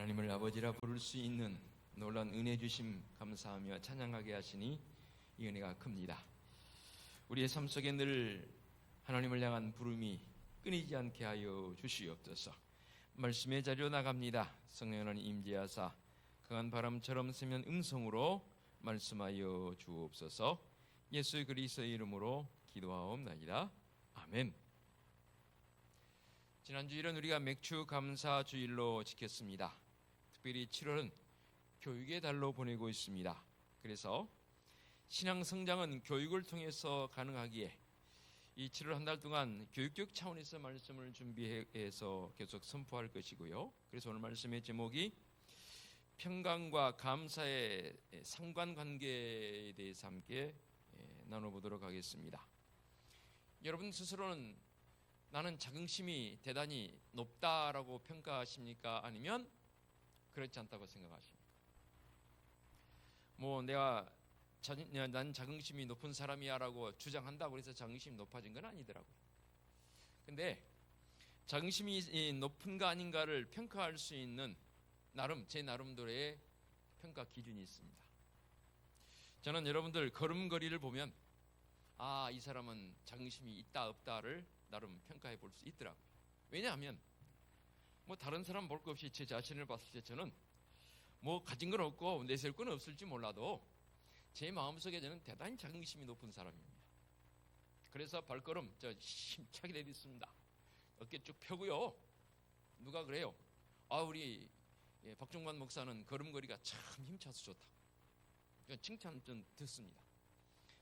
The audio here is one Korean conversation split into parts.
하나님을 아버지라 부를 수 있는 놀라운 은혜 주심 감사하며 찬양하게 하시니 이 은혜가 큽니다. 우리의 삶 속에 늘 하나님을 향한 부름이 끊이지 않게 하여 주시옵소서. 말씀의 자리로 나갑니다. 성령 하나님 임재하사 강한 바람처럼 세면 음성으로 말씀하여 주옵소서. 예수 그리스도의 이름으로 기도하옵나이다. 아멘. 지난주일은 우리가 맥주 감사 주일로 지켰습니다. 특별히 7월은 교육의 달로 보내고 있습니다. 그래서 신앙 성장은 교육을 통해서 가능하기에 이 7월 한 달 동안 교육적 차원에서 말씀을 준비해서 계속 선포할 것이고요. 그래서 오늘 말씀의 제목이 평강과 감사의 상관관계에 대해서 함께 나눠보도록 하겠습니다. 여러분 스스로는 나는 자긍심이 대단히 높다라고 평가하십니까? 아니면 그렇지 않다고 생각하십니까? 난 자긍심이 높은 사람이야라고 주장한다고 해서 자긍심이 높아진 건 아니더라고요. 근데 자긍심이 높은가 아닌가를 평가할 수 있는 제 나름대로의 평가 기준이 있습니다. 저는 여러분들 걸음걸이를 보면 이 사람은 자긍심이 있다 없다를 나름 평가해 볼 수 있더라고요. 왜냐하면 다른 사람 볼 것 없이 제 자신을 봤을 때 저는 가진 건 없고 내세울 건 없을지 몰라도 제 마음속에 저는 대단히 자긍심이 높은 사람입니다. 그래서 발걸음 힘차게 내딛습니다. 어깨 쭉 펴고요. 누가 그래요? 우리 박종관 목사는 걸음걸이가 참 힘차서 좋다. 칭찬 좀 듣습니다.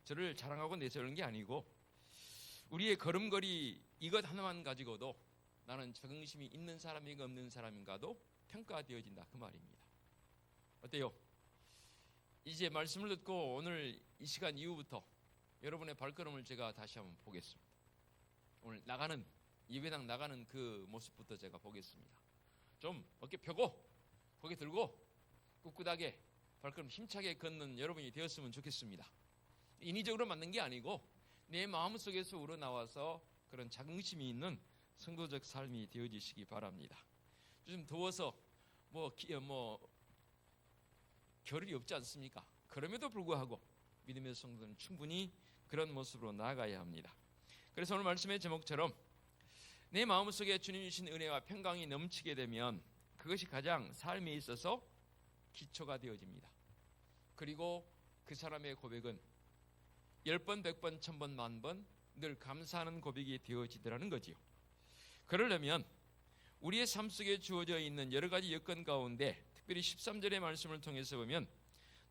저를 자랑하고 내세우는 게 아니고 우리의 걸음걸이 이것 하나만 가지고도 나는 자긍심이 있는 사람인가 없는 사람인가도 평가되어진다 그 말입니다. 어때요? 이제 말씀을 듣고 오늘 이 시간 이후부터 여러분의 발걸음을 제가 다시 한번 보겠습니다. 오늘 예배당 나가는 그 모습부터 제가 보겠습니다. 좀 어깨 펴고 고개 들고 꿋꿋하게 발걸음 힘차게 걷는 여러분이 되었으면 좋겠습니다. 인위적으로 만든 게 아니고 내 마음속에서 우러나와서 그런 자긍심이 있는 성도적 삶이 되어지시기 바랍니다. 요즘 더워서 겨를이 없지 않습니까? 그럼에도 불구하고 믿음의 성도는 충분히 그런 모습으로 나아가야 합니다. 그래서 오늘 말씀의 제목처럼 내 마음속에 주님 주신 은혜와 평강이 넘치게 되면 그것이 가장 삶에 있어서 기초가 되어집니다. 그리고 그 사람의 고백은 10번, 100번, 1000번, 10,000번 늘 감사하는 고백이 되어지더라는 거지요. 그러려면 우리의 삶 속에 주어져 있는 여러 가지 여건 가운데 특별히 13절의 말씀을 통해서 보면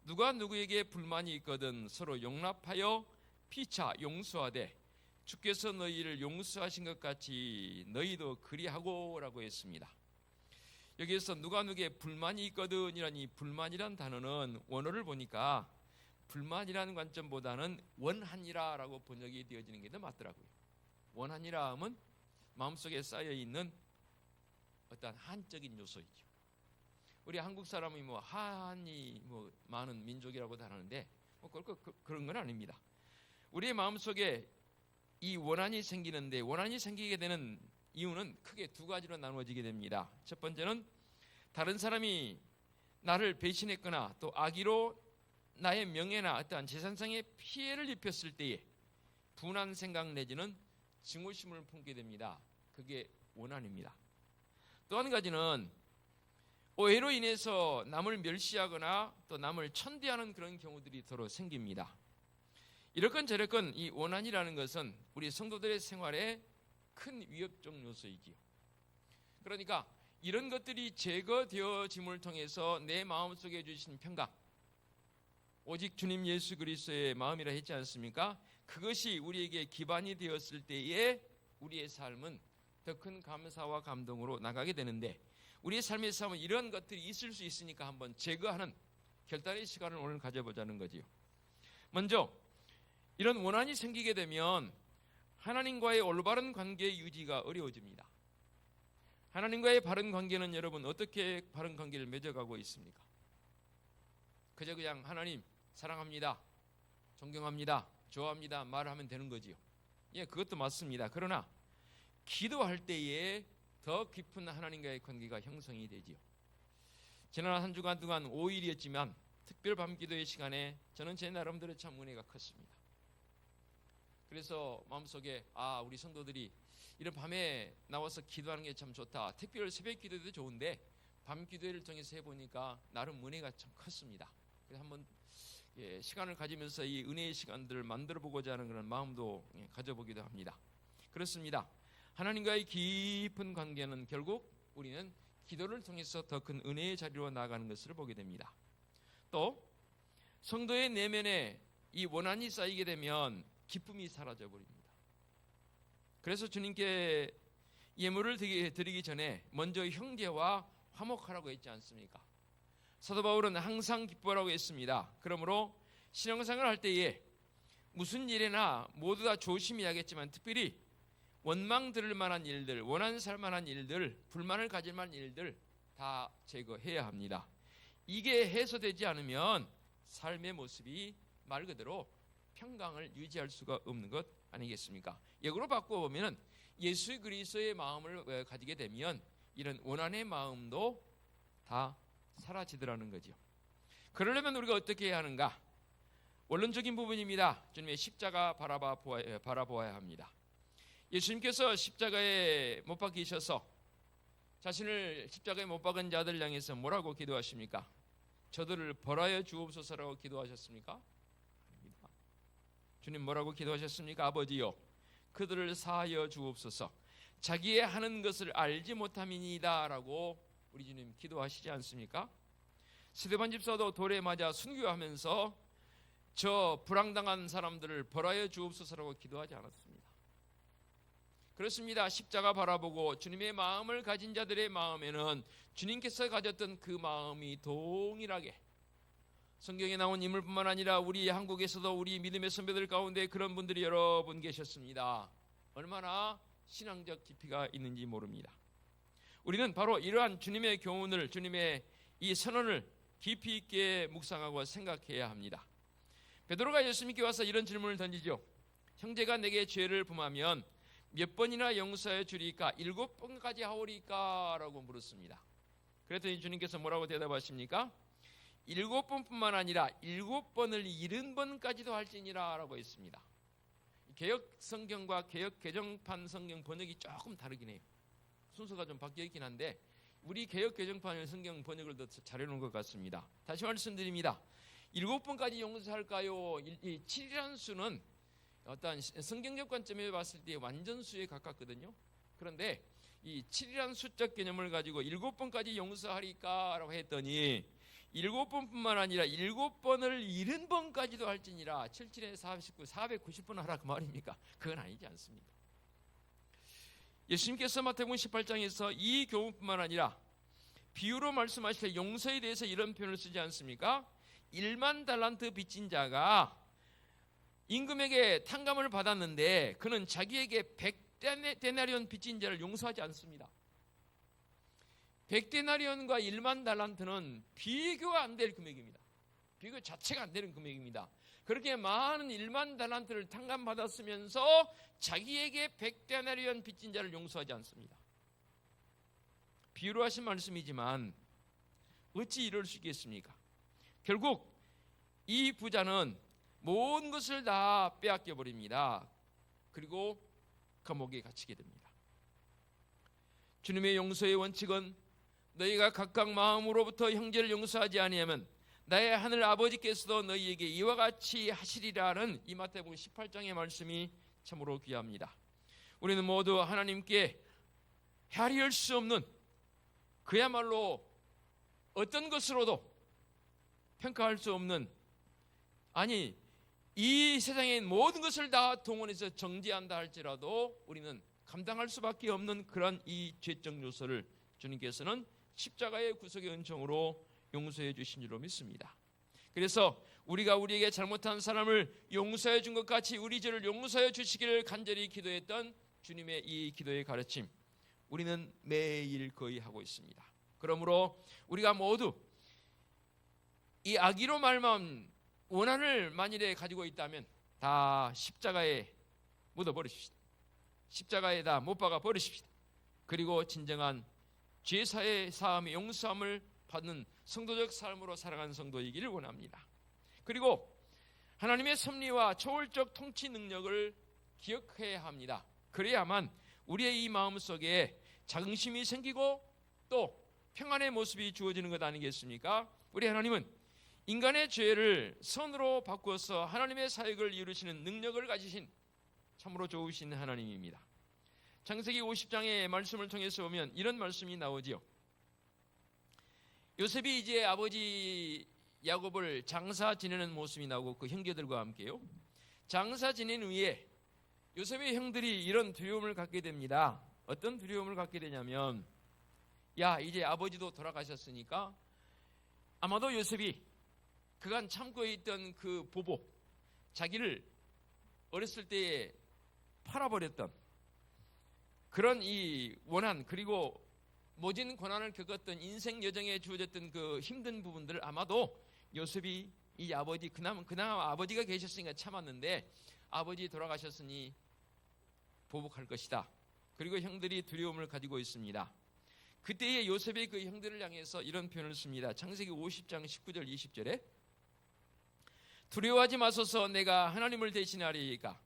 누가 누구에게 불만이 있거든 서로 용납하여 피차 용서하되 주께서 너희를 용서하신 것 같이 너희도 그리하고 라고 했습니다. 여기에서 누가 누구에게 불만이 있거든 이라니 불만이란 단어는 원어를 보니까 불만이라는 관점보다는 원하니라 라고 번역이 되어지는 게 더 맞더라고요. 원하니라 하면 마음속에 쌓여있는 어떤 한적인 요소이죠. 우리 한국 사람이 한이 많은 민족이라고도 하는데 그런 건 아닙니다. 우리의 마음속에 이 원한이 생기는데 원한이 생기게 되는 이유는 크게 두 가지로 나누어지게 됩니다. 첫 번째는 다른 사람이 나를 배신했거나 또 악의로 나의 명예나 어떠한 재산상의 피해를 입혔을 때에 분한 생각 내지는 증오심을 품게 됩니다. 그게 원한입니다. 또 한 가지는 오해로 인해서 남을 멸시하거나 또 남을 천대하는 그런 경우들이 서로 생깁니다. 이렇건 저렇건 이 원한이라는 것은 우리 성도들의 생활에 큰 위협적 요소이지요. 그러니까 이런 것들이 제거되어짐을 통해서 내 마음속에 주신 평강, 오직 주님 예수 그리스도의 마음이라 했지 않습니까? 그것이 우리에게 기반이 되었을 때에 우리의 삶은 더 큰 감사와 감동으로 나가게 되는데 우리의 삶의 삶은 이런 것들이 있을 수 있으니까 한번 제거하는 결단의 시간을 오늘 가져보자는 거지요. 먼저 이런 원한이 생기게 되면 하나님과의 올바른 관계 유지가 어려워집니다. 하나님과의 바른 관계는 여러분 어떻게 바른 관계를 맺어가고 있습니까? 그냥 하나님 사랑합니다, 존경합니다, 좋아합니다 말하면 되는 거지요. 그것도 맞습니다. 그러나 기도할 때에 더 깊은 하나님과의 관계가 형성이 되지요. 지난 한 주간 동안 5일이었지만 특별 밤기도의 시간에 저는 제 나름대로 참 은혜가 컸습니다. 그래서 마음속에 우리 성도들이 이런 밤에 나와서 기도하는 게 참 좋다. 특별 새벽 기도도 좋은데 밤 기도를 통해서 해보니까 나름 은혜가 참 컸습니다. 그래서 한번 시간을 가지면서 이 은혜의 시간들을 만들어보고자 하는 그런 마음도 가져보기도 합니다. 그렇습니다. 하나님과의 깊은 관계는 결국 우리는 기도를 통해서 더 큰 은혜의 자리로 나아가는 것을 보게 됩니다. 또 성도의 내면에 이 원한이 쌓이게 되면 기쁨이 사라져 버립니다. 그래서 주님께 예물을 드리기 전에 먼저 형제와 화목하라고 했지 않습니까? 사도 바울은 항상 기뻐하라고 했습니다. 그러므로 신앙생활을 할 때에 무슨 일이나 모두 다 조심해야겠지만 특별히 원망 들을 만한 일들, 원한 살 만한 일들, 불만을 가질 만한 일들 다 제거해야 합니다. 이게 해소되지 않으면 삶의 모습이 말 그대로 평강을 유지할 수가 없는 것 아니겠습니까? 역으로 바꿔보면 예수 그리스도의 마음을 가지게 되면 이런 원한의 마음도 다 사라지더라는 거죠. 그러려면 우리가 어떻게 해야 하는가? 원론적인 부분입니다. 주님의 십자가 바라보아야 합니다. 예수님께서 십자가에 못 박히셔서 자신을 십자가에 못 박은 자들 향해서 뭐라고 기도하십니까? 저들을 벌하여 주옵소서라고 기도하셨습니까? 아닙니다. 주님 뭐라고 기도하셨습니까? 아버지요, 그들을 사하여 주옵소서. 자기의 하는 것을 알지 못함이니이다 라고 우리 주님 기도하시지 않습니까? 스데반 집사도 돌에 맞아 순교하면서 저 불황당한 사람들을 벌하여 주옵소서라고 기도하지 않았습니다. 그렇습니다. 십자가 바라보고 주님의 마음을 가진 자들의 마음에는 주님께서 가졌던 그 마음이 동일하게 성경에 나온 인물뿐만 아니라 우리 한국에서도 우리 믿음의 선배들 가운데 그런 분들이 여러 분 계셨습니다. 얼마나 신앙적 깊이가 있는지 모릅니다. 우리는 바로 이러한 주님의 교훈을, 주님의 이 선언을 깊이 있게 묵상하고 생각해야 합니다. 베드로가 예수님께 와서 이런 질문을 던지죠. 형제가 내게 죄를 범하면 몇 번이나 용서해 주리까? 7번까지 하오리까? 라고 물었습니다. 그랬더니 주님께서 뭐라고 대답하십니까? 7번뿐만 아니라 7번을 70번까지도 할지니라 라고 했습니다. 개역 성경과 개역 개정판 성경 번역이 조금 다르긴 해요. 순서가 좀 바뀌어 있긴 한데 우리 개역 개정판의 성경 번역을 더 잘해놓은 것 같습니다. 다시 말씀드립니다. 7번까지 용서할까요? 이 7이라는 수는 어떤 성경적 관점에 봤을 때 완전수에 가깝거든요. 그런데 이 7이라는 수적 개념을 가지고 7번까지 용서하리까? 라고 했더니 7번뿐만 아니라 7번을 70번까지도 할지니라. 77에 49, 490번 하라 그 말입니까? 그건 아니지 않습니다. 예수님께서 마태복음 18장에서 이 교훈뿐만 아니라 비유로 말씀하실 때 용서에 대해서 이런 표현을 쓰지 않습니까? 1만 달란트 빚진 자가 임금에게 탕감을 받았는데 그는 자기에게 100데나리온 빚진 자를 용서하지 않습니다. 100데나리온과 1만 달란트는 비교가 안 될 금액입니다. 비교 자체가 안 되는 금액입니다. 그렇게 많은 1만 달란트를 탕감받았으면서 자기에게 100데나리온 빚진 자를 용서하지 않습니다. 비유로 하신 말씀이지만 어찌 이럴 수 있겠습니까? 결국 이 부자는 모든 것을 다 빼앗겨 버립니다. 그리고 감옥에 갇히게 됩니다. 주님의 용서의 원칙은 너희가 각각 마음으로부터 형제를 용서하지 아니하면 나의 하늘 아버지께서도 너희에게 이와 같이 하시리라는 이 마태복음 18장의 말씀이 참으로 귀합니다. 우리는 모두 하나님께 헤아릴 수 없는 그야말로 어떤 것으로도 평가할 수 없는, 아니 이 세상의 모든 것을 다 동원해서 정죄한다 할지라도 우리는 감당할 수밖에 없는 그런 이 죄적 요소를 주님께서는 십자가의 구속의 은총으로 용서해 주신 줄로 믿습니다. 그래서 우리가 우리에게 잘못한 사람을 용서해 준 것 같이 우리 죄를 용서해 주시기를 간절히 기도했던 주님의 이 기도의 가르침, 우리는 매일 거의 하고 있습니다. 그러므로 우리가 모두 이 악의로 말미암은 원한을 만일에 가지고 있다면 다 십자가에 묻어버리십시다. 십자가에 다 못 박아 버리십시다. 그리고 진정한 죄사의 사함의 용서함을 받는 성도적 삶으로 살아가는 성도이기를 원합니다. 그리고 하나님의 섭리와 초월적 통치 능력을 기억해야 합니다. 그래야만 우리의 이 마음속에 자긍심이 생기고 또 평안의 모습이 주어지는 것 아니겠습니까? 우리 하나님은 인간의 죄를 선으로 바꾸어서 하나님의 사역을 이루시는 능력을 가지신 참으로 좋으신 하나님입니다. 창세기 50장의 말씀을 통해서 보면 이런 말씀이 나오지요. 요셉이 이제 아버지 야곱을 장사 지내는 모습이 나오고 그 형제들과 함께요. 장사 지낸 후에 요셉의 형들이 이런 두려움을 갖게 됩니다. 어떤 두려움을 갖게 되냐면, 야, 이제 아버지도 돌아가셨으니까 아마도 요셉이 그간 참고 있던 그 보복, 자기를 어렸을 때에 팔아버렸던 그런 이 원한, 그리고 모진 고난을 겪었던 인생 여정에 주어졌던 그 힘든 부분들을 아마도 요셉이 이 아버지, 그나마 아버지가 계셨으니까 참았는데 아버지 돌아가셨으니 보복할 것이다. 그리고 형들이 두려움을 가지고 있습니다. 그때의 요셉이 그 형들을 향해서 이런 표현을 씁니다. 창세기 50장 19절 20절에 두려워하지 마소서, 내가 하나님을 대신하리이까.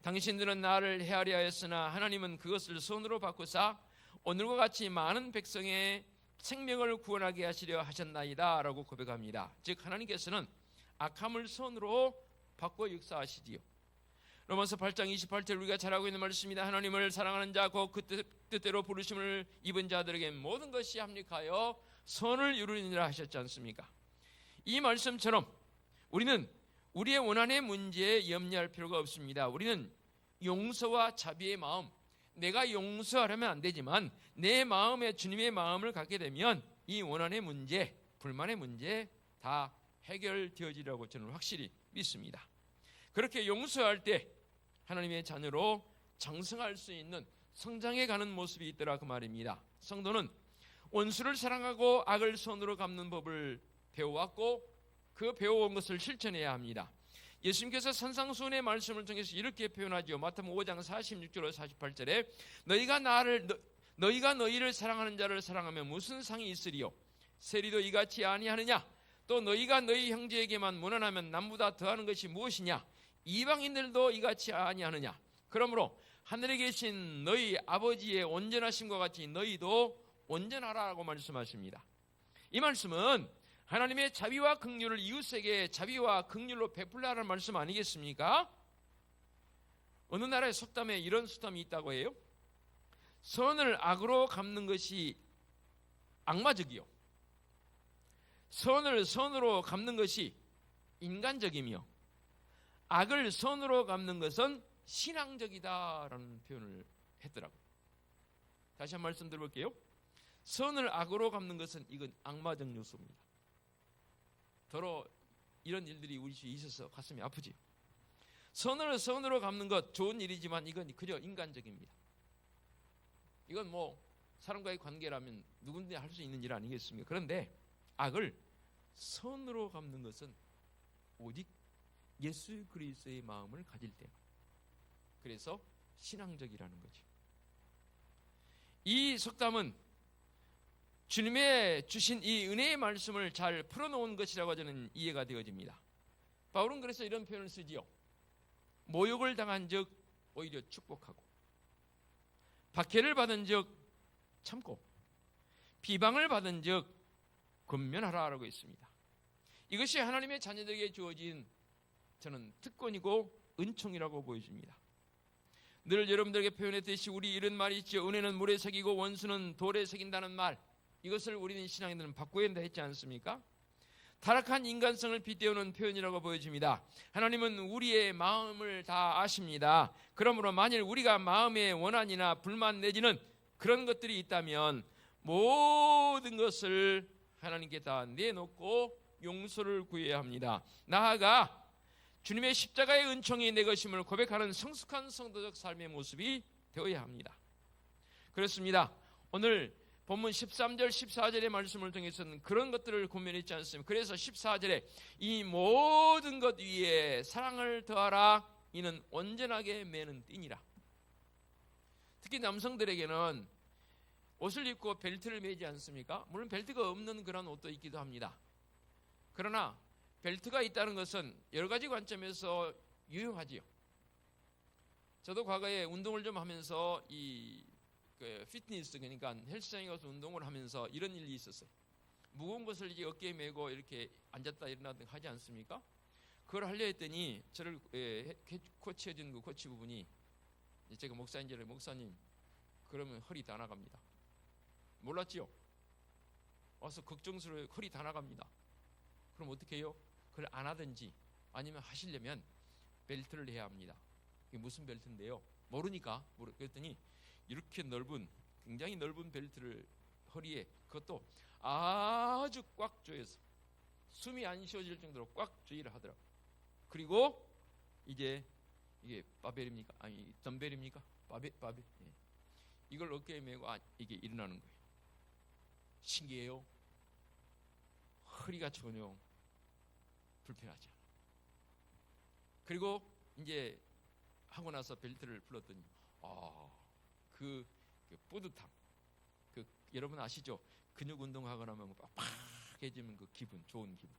당신들은 나를 해하려 하였으나 하나님은 그것을 손으로 바꾸사 오늘과 같이 많은 백성의 생명을 구원하게 하시려 하셨나이다 라고 고백합니다. 즉 하나님께서는 악함을 손으로 바꿔 역사하시지요. 로마서 8장 28절 우리가 잘 알고 있는 말씀입니다. 하나님을 사랑하는 자 곧 그 뜻대로 부르심을 입은 자들에게 모든 것이 합력하여 선을 이루리라 하셨지 않습니까? 이 말씀처럼 우리는 우리의 원한의 문제에 염려할 필요가 없습니다. 우리는 용서와 자비의 마음, 내가 용서하려면 안 되지만 내 마음에 주님의 마음을 갖게 되면 이 원한의 문제, 불만의 문제 다 해결되어지리라고 저는 확실히 믿습니다. 그렇게 용서할 때 하나님의 자녀로 장성할 수 있는 성장해 가는 모습이 있더라 그 말입니다. 성도는 원수를 사랑하고 악을 손으로 갚는 법을 배워왔고 그 배워온 것을 실천해야 합니다. 예수님께서 산상수훈의 말씀을 통해서 이렇게 표현하죠. 마태복음 5장 46절로 48절에 너희가 너희를 사랑하는 자를 사랑하면 무슨 상이 있으리요? 세리도 이같이 아니하느냐? 또 너희가 너희 형제에게만 무난하면 남보다 더하는 것이 무엇이냐? 이방인들도 이같이 아니하느냐? 그러므로 하늘에 계신 너희 아버지의 온전하심과 같이 너희도 온전하라고 말씀하십니다. 이 말씀은 하나님의 자비와 긍휼을 이웃에게 자비와 긍휼로 베풀라는 말씀 아니겠습니까? 어느 나라의 속담에 이런 속담이 있다고 해요. 선을 악으로 갚는 것이 악마적이요, 선을 선으로 갚는 것이 인간적이며 악을 선으로 갚는 것은 신앙적이다라는 표현을 했더라고요. 다시 한 말씀 드려볼게요. 선을 악으로 갚는 것은 이건 악마적 요소입니다. 더러 이런 일들이 우리 주위에 있어서 가슴이 아프지요. 선을 선으로 갚는 것 좋은 일이지만 이건 그저 인간적입니다. 이건 뭐 사람과의 관계라면 누구든지 할 수 있는 일 아니겠습니까? 그런데 악을 선으로 갚는 것은 오직 예수 그리스도의 마음을 가질 때만. 그래서 신앙적이라는 거죠. 이 속담은 주님의 주신 이 은혜의 말씀을 잘 풀어놓은 것이라고 저는 이해가 되어집니다. 바울은 그래서 이런 표현을 쓰지요. 모욕을 당한 적 오히려 축복하고, 박해를 받은 적 참고, 비방을 받은 적 권면하라라고 했습니다. 이것이 하나님의 자녀들에게 주어진 저는 특권이고 은총이라고 보여집니다. 늘 여러분들에게 표현했듯이 우리 이런 말이 있죠. 은혜는 물에 새기고 원수는 돌에 새긴다는 말, 이것을 우리는 신앙인들은 바꿔야 한다 했지 않습니까? 타락한 인간성을 빗대우는 표현이라고 보여집니다. 하나님은 우리의 마음을 다 아십니다. 그러므로 만일 우리가 마음의 원한이나 불만 내지는 그런 것들이 있다면 모든 것을 하나님께 다 내놓고 용서를 구해야 합니다. 나아가 주님의 십자가의 은총이 내 것임을 고백하는 성숙한 성도적 삶의 모습이 되어야 합니다. 그렇습니다. 오늘 본문 13절 14절의 말씀을 통해서는 그런 것들을 고민했지 않습니까? 그래서 14절에 이 모든 것 위에 사랑을 더하라, 이는 온전하게 매는 띠니라. 특히 남성들에게는 옷을 입고 벨트를 매지 않습니까? 물론 벨트가 없는 그런 옷도 있기도 합니다. 그러나 벨트가 있다는 것은 여러 가지 관점에서 유용하지요. 저도 과거에 운동을 좀 하면서 피트니스, 그러니까 헬스장에 가서 운동을 하면서 이런 일이 있었어요. 무거운 것을 이제 어깨에 메고 이렇게 앉았다 일어나다 하지 않습니까? 그걸 하려 했더니 저를 코치해준 그 코치 부분이, 제가 목사인지라, 목사님 그러면 허리 다 나갑니다. 몰랐지요? 와서 걱정스러워요. 허리 다 나갑니다. 그럼 어떻게 해요? 그걸 안 하든지 아니면 하시려면 벨트를 해야 합니다. 이게 무슨 벨트인데요? 모르니까 그랬더니 이렇게 넓은, 굉장히 넓은 벨트를 허리에, 그것도 아주 꽉 조여서 숨이 안 쉬어질 정도로 꽉 조이를 하더라고요. 그리고 이제 이게 바벨입니까? 아니 덤벨입니까? 바벨. 예. 이걸 어깨에 메고 이게 일어나는 거예요. 신기해요. 허리가 전혀 불편하지 않아요. 그리고 이제 하고 나서 벨트를 풀었더니 그 뿌듯함, 여러분 아시죠? 근육 운동하고 나면 빡빡해지면 그 기분, 좋은 기분.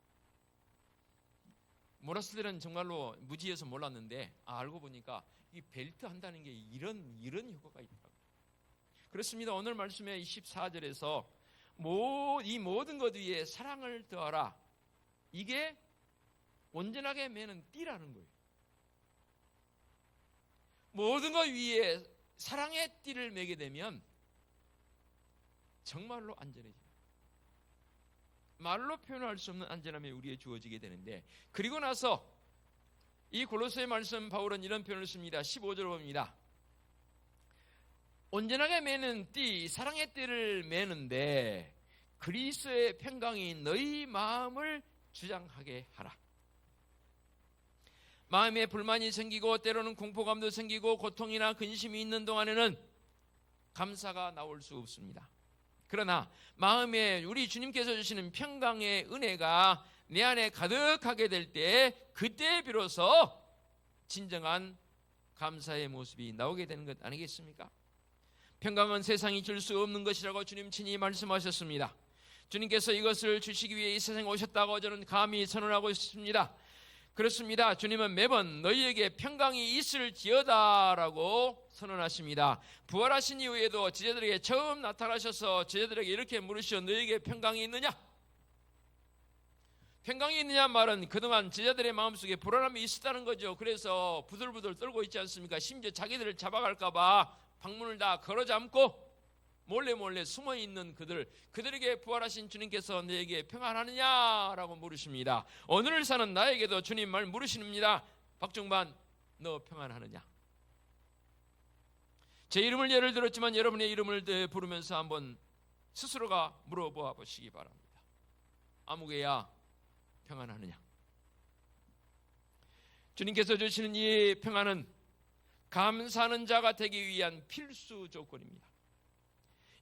몰랐을 때는 정말로 무지해서 몰랐는데 알고 보니까 이 벨트 한다는 게 이런 효과가 있더라고요. 그렇습니다. 오늘 말씀의 14절에서 이 모든 것 위에 사랑을 더하라. 이게 온전하게 매는 띠라는 거예요. 모든 것 위에 사랑의 띠를 매게 되면 정말로 안전해져요. 말로 표현할 수 없는 안전함이 우리에 주어지게 되는데, 그리고 나서 이 골로새 말씀 바울은 이런 표현을 씁니다. 15절 봅니다. 온전하게 매는 띠, 사랑의 띠를 매는데 그리스도의 평강이 너희 마음을 주장하게 하라. 마음에 불만이 생기고 때로는 공포감도 생기고 고통이나 근심이 있는 동안에는 감사가 나올 수 없습니다. 그러나 마음에 우리 주님께서 주시는 평강의 은혜가 내 안에 가득하게 될 때, 그때 비로소 진정한 감사의 모습이 나오게 되는 것 아니겠습니까? 평강은 세상이 줄 수 없는 것이라고 주님 친히 말씀하셨습니다. 주님께서 이것을 주시기 위해 이 세상에 오셨다고 저는 감히 선언하고 있습니다. 그렇습니다. 주님은 매번 너희에게 평강이 있을지어다라고 선언하십니다. 부활하신 이후에도 제자들에게 처음 나타나셔서 제자들에게 이렇게 물으시오. 너희에게 평강이 있느냐? 평강이 있느냐 말은 그동안 제자들의 마음속에 불안함이 있었다는 거죠. 그래서 부들부들 떨고 있지 않습니까? 심지어 자기들을 잡아갈까 봐 방문을 다 걸어잠고 몰래 숨어있는 그들에게 부활하신 주님께서 너에게 평안하느냐라고 물으십니다. 오늘을 사는 나에게도 주님 말 물으십니다. 박종반, 너 평안하느냐? 제 이름을 예를 들었지만 여러분의 이름을 부르면서 한번 스스로가 물어보아 보시기 바랍니다. 아무개야, 평안하느냐? 주님께서 주시는 이 평안은 감사하는 자가 되기 위한 필수 조건입니다.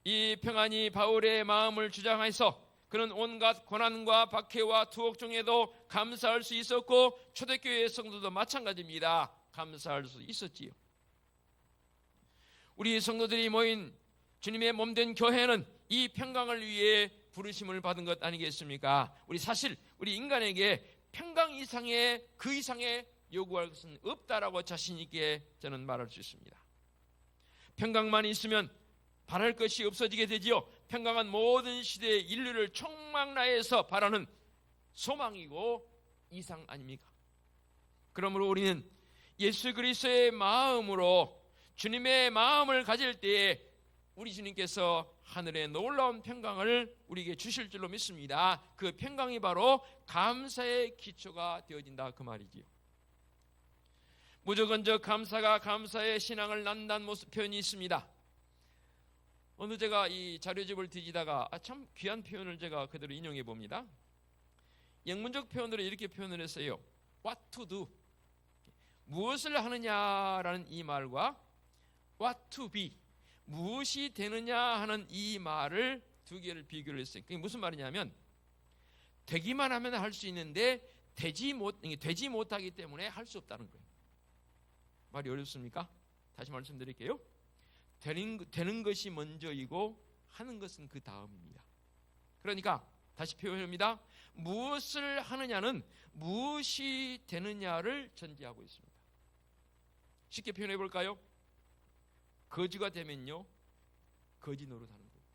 이 평안이 바울의 마음을 주장해서 그는 온갖 고난과 박해와 투옥 중에도 감사할 수 있었고, 초대교회 성도도 마찬가지입니다. 감사할 수 있었지요. 우리 성도들이 모인 주님의 몸된 교회는 이 평강을 위해 부르심을 받은 것 아니겠습니까? 우리 인간에게 평강 이상의, 그 이상의 요구할 것은 없다라고 자신 있게 저는 말할 수 있습니다. 평강만 있으면 바랄 것이 없어지게 되지요. 평강은 모든 시대의 인류를 총망라해서 바라는 소망이고 이상 아닙니까? 그러므로 우리는 예수 그리스도의 마음으로 주님의 마음을 가질 때에 우리 주님께서 하늘의 놀라운 평강을 우리에게 주실 줄로 믿습니다. 그 평강이 바로 감사의 기초가 되어진다, 그 말이지요. 무조건적 감사가 감사의 신앙을 낳는다는 모습 표현이 있습니다. 오늘 제가 이 자료집을 뒤지다가 참 귀한 표현을 제가 그대로 인용해 봅니다. 영문적 표현으로 이렇게 표현을 했어요. What to do, 무엇을 하느냐라는 이 말과 What to be, 무엇이 되느냐 하는 이 말을 두 개를 비교를 했어요. 그게 무슨 말이냐면 되기만 하면 할 수 있는데 되지 못하기 때문에 할 수 없다는 거예요. 말이 어렵습니까? 다시 말씀드릴게요. 되는 것이 먼저이고 하는 것은 그 다음입니다. 그러니까 다시 표현합니다. 무엇을 하느냐는 무엇이 되느냐를 전제하고 있습니다. 쉽게 표현해 볼까요? 거지가 되면요, 거지 노릇하는 거예요.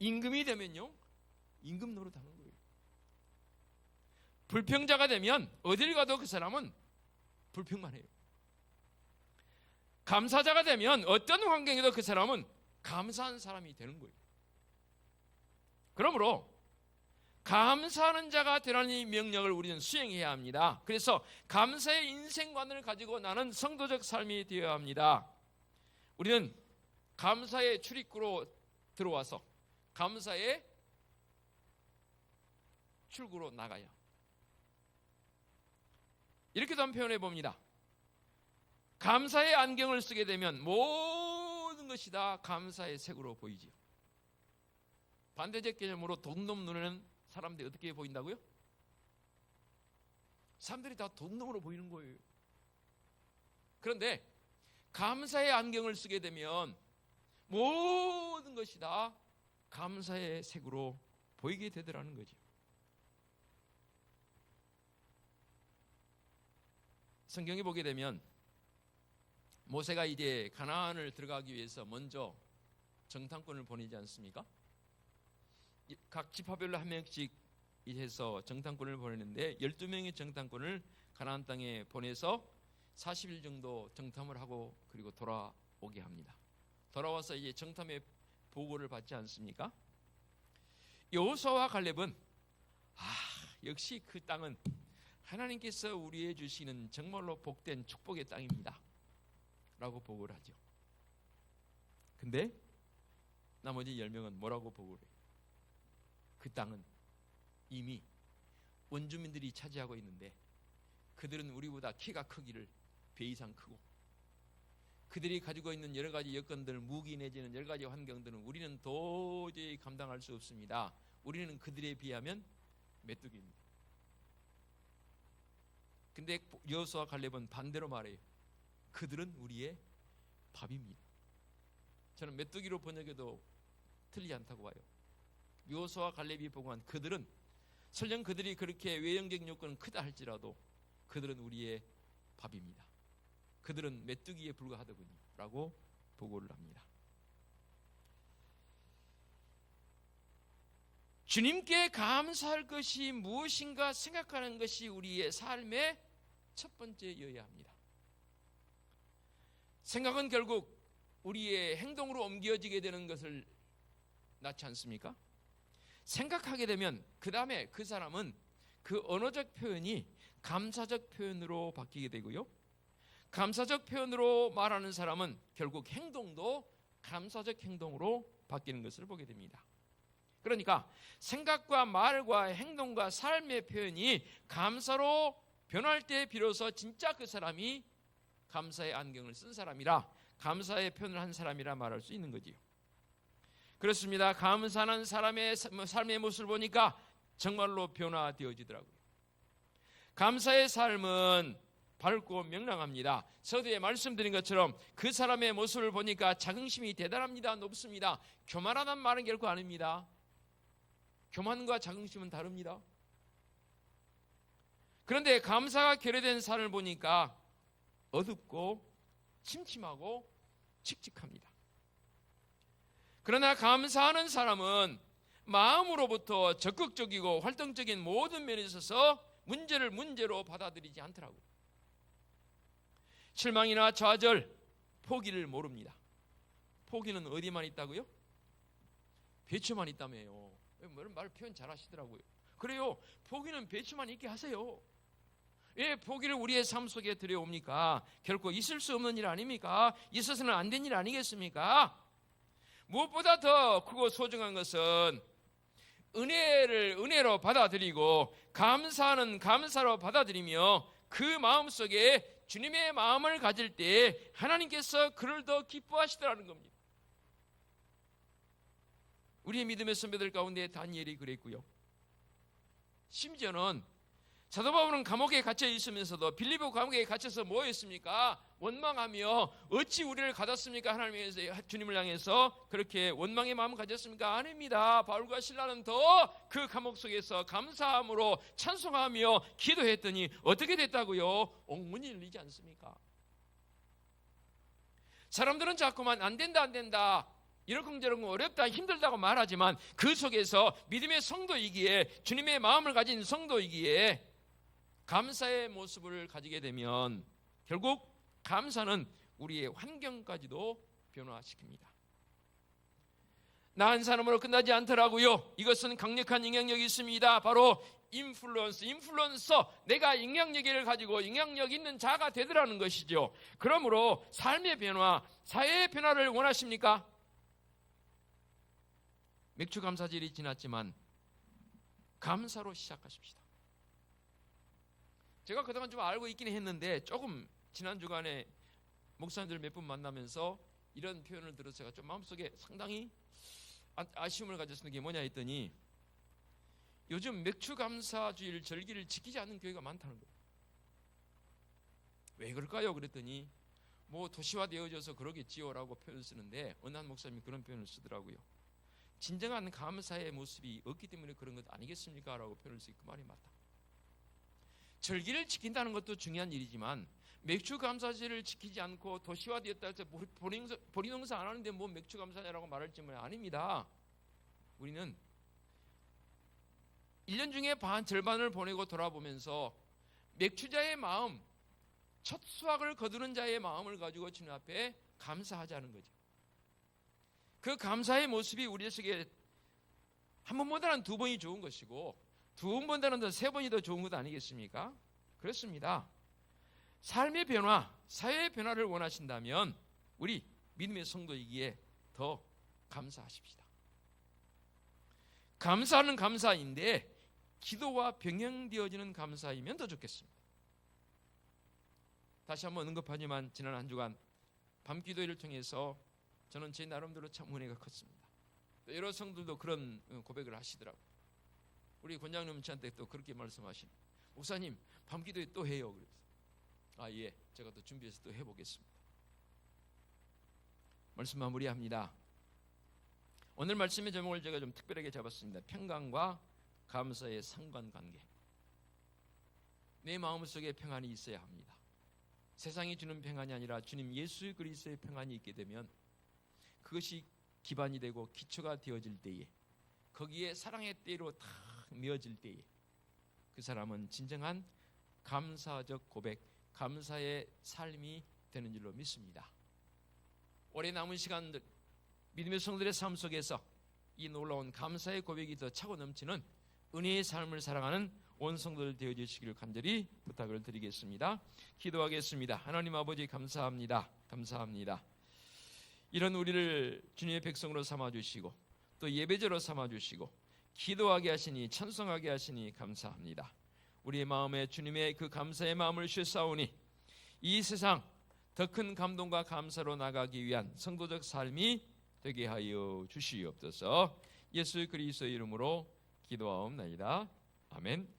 임금이 되면요, 임금 노릇하는 거예요. 불평자가 되면 어딜 가도 그 사람은 불평만 해요. 감사자가 되면 어떤 환경에도 그 사람은 감사한 사람이 되는 거예요. 그러므로 감사하는 자가 되라는 이 명령을 우리는 수행해야 합니다. 그래서 감사의 인생관을 가지고 나는 성도적 삶이 되어야 합니다. 우리는 감사의 출입구로 들어와서 감사의 출구로 나가야. 이렇게도 한번 표현해 봅니다. 감사의 안경을 쓰게 되면 모든 것이 다 감사의 색으로 보이지요. 반대적 개념으로 돈놈 눈에는 사람들이 어떻게 보인다고요? 사람들이 다 돈놈으로 보이는 거예요. 그런데 감사의 안경을 쓰게 되면 모든 것이 다 감사의 색으로 보이게 되더라는 거죠. 성경에 보게 되면 모세가 이제 가나안을 들어가기 위해서 먼저 정탐꾼을 보내지 않습니까? 각 지파별로 한 명씩 해서 정탐꾼을 보내는데 12명의 정탐꾼을 가나안 땅에 보내서 40일 정도 정탐을 하고 그리고 돌아오게 합니다. 돌아와서 이제 정탐의 보고를 받지 않습니까? 여호수아와 갈렙은 역시 그 땅은 하나님께서 우리에게 주시는 정말로 복된 축복의 땅입니다 라고 보고를 하죠. 근데 나머지 10명은 뭐라고 보고를 해요? 그 땅은 이미 원주민들이 차지하고 있는데 그들은 우리보다 키가 크기를 배 이상 크고 그들이 가지고 있는 여러 가지 여건들, 무기 내지는 여러 가지 환경들은 우리는 도저히 감당할 수 없습니다. 우리는 그들에 비하면 메뚜기입니다. 근데 여호수아 갈렙은 반대로 말해요. 그들은 우리의 밥입니다. 저는 메뚜기로 번역해도 틀리지 않다고 봐요. 여호수아 갈렙이 보고한 그들은 설령 그들이 그렇게 외형적 요건은 크다 할지라도 그들은 우리의 밥입니다. 그들은 메뚜기에 불과하더군요 라고 보고를 합니다. 주님께 감사할 것이 무엇인가 생각하는 것이 우리의 삶의 첫 번째여야 합니다. 생각은 결국 우리의 행동으로 옮겨지게 되는 것을 낳지 않습니까? 생각하게 되면 그 다음에 그 사람은 그 언어적 표현이 감사적 표현으로 바뀌게 되고요, 감사적 표현으로 말하는 사람은 결국 행동도 감사적 행동으로 바뀌는 것을 보게 됩니다. 그러니까 생각과 말과 행동과 삶의 표현이 감사로 변할 때 비로소 진짜 그 사람이 감사의 안경을 쓴 사람이라, 감사의 표현을 한 사람이라 말할 수 있는 거지요. 그렇습니다. 감사하는 사람의 삶의 모습을 보니까 정말로 변화되어지더라고요. 감사의 삶은 밝고 명랑합니다. 서두에 말씀드린 것처럼 그 사람의 모습을 보니까 자긍심이 대단합니다. 높습니다. 교만하다는 말은 결코 아닙니다. 교만과 자긍심은 다릅니다. 그런데 감사가 결여된 삶을 보니까 어둡고 침침하고 칙칙합니다. 그러나 감사하는 사람은 마음으로부터 적극적이고 활동적인 모든 면에 있어서 문제를 문제로 받아들이지 않더라고요. 실망이나 좌절, 포기를 모릅니다. 포기는 어디만 있다고요? 배추만 있다며요. 말 표현 잘 하시더라고요. 그래요. 포기는 배추만 있게 하세요. 왜 포기를 우리의 삶 속에 들여옵니까? 결코 있을 수 없는 일 아닙니까? 있어서는 안 된 일 아니겠습니까? 무엇보다 더 크고 소중한 것은 은혜를 은혜로 받아들이고 감사는 감사로 받아들이며 그 마음속에 주님의 마음을 가질 때 하나님께서 그를 더 기뻐하시더라는 겁니다. 우리의 믿음의 선배들 가운데 다니엘이 그랬고요. 심지어는 사도 바울은 감옥에 갇혀 있으면서도 빌립보 감옥에 갇혀서 뭐 했습니까? 원망하며 어찌 우리를 가뒀습니까? 하나님께서 주님을 향해서 그렇게 원망의 마음을 가졌습니까? 아닙니다. 바울과 실라는 더 그 감옥 속에서 감사함으로 찬송하며 기도했더니 어떻게 됐다고요? 옥문이 열리지 않습니까? 사람들은 자꾸만 안 된다 이러쿵저러쿵 어렵다 힘들다고 말하지만 그 속에서 믿음의 성도이기에 주님의 마음을 가진 성도이기에 감사의 모습을 가지게 되면 결국 감사는 우리의 환경까지도 변화시킵니다. 나 한 사람으로 끝나지 않더라고요. 이것은 강력한 영향력이 있습니다. 바로 인플루언서, 내가 영향력을 가지고 영향력 있는 자가 되더라는 것이죠. 그러므로 삶의 변화, 사회의 변화를 원하십니까? 맥주 감사절이 지났지만 감사로 시작하십시다. 제가 그동안 좀 알고 있긴 했는데 조금 지난 주간에 목사님들 몇 분 만나면서 이런 표현을 들어서 제가 좀 마음속에 상당히 아쉬움을 가졌는 게 뭐냐 했더니 요즘 맥주 감사주일 절기를 지키지 않는 교회가 많다는 거예요. 왜 그럴까요? 그랬더니 뭐 도시화되어져서 그러겠지요라고 표현을 쓰는데 어느 한 목사님이 그런 표현을 쓰더라고요. 진정한 감사의 모습이 없기 때문에 그런 것 아니겠습니까? 라고 표현을 쓰고 그 말이 맞다. 절기를 지킨다는 것도 중요한 일이지만 맥주 감사제를 지키지 않고 도시화되었다 해서 보리 농사 안 하는데 뭐 맥주 감사제라고 말할지 뭐 아닙니다. 우리는 1년 중에 절반을 보내고 돌아보면서 맥주자의 마음, 첫 수확을 거두는 자의 마음을 가지고 주님 앞에 감사하자는 거죠. 그 감사의 모습이 우리 속에 한 번보다는 두 번이 좋은 것이고 두 번보다는 더 세 번이 더 좋은 것 아니겠습니까? 그렇습니다. 삶의 변화, 사회의 변화를 원하신다면 우리 믿음의 성도이기에 더 감사하십시다. 감사는 감사인데 기도와 병행되어지는 감사이면 더 좋겠습니다. 다시 한번 언급하지만 지난 한 주간 밤기도회를 통해서 저는 제 나름대로 참 은혜가 컸습니다. 또 여러 성들도 그런 고백을 하시더라고요. 우리 권장님 저한테 또 그렇게 말씀하신 목사님 밤기도회 또 해요. 그래서 예, 제가 또 준비해서 또 해보겠습니다. 말씀 마무리합니다. 오늘 말씀의 제목을 제가 좀 특별하게 잡았습니다. 평강과 감사의 상관관계. 내 마음속에 평안이 있어야 합니다. 세상이 주는 평안이 아니라 주님 예수 그리스도의 평안이 있게 되면 그것이 기반이 되고 기초가 되어질 때에 거기에 사랑의 띠로 탁 메어질 때에 그 사람은 진정한 감사적 고백, 감사의 삶이 되는 줄로 믿습니다. 올해 남은 시간들 믿음의 성도들의 삶 속에서 이 놀라운 감사의 고백이 더 차고 넘치는 은혜의 삶을 살아가는 온 성도들 되어 주시기를 간절히 부탁을 드리겠습니다. 기도하겠습니다. 하나님 아버지 감사합니다. 감사합니다. 이런 우리를 주님의 백성으로 삼아주시고 또 예배자로 삼아주시고 기도하게 하시니 찬송하게 하시니 감사합니다. 우리의 마음에 주님의 그 감사의 마음을 쉴사오니 이 세상 더 큰 감동과 감사로 나가기 위한 성도적 삶이 되게 하여 주시옵소서. 예수 그리스도의 이름으로 기도하옵나이다. 아멘.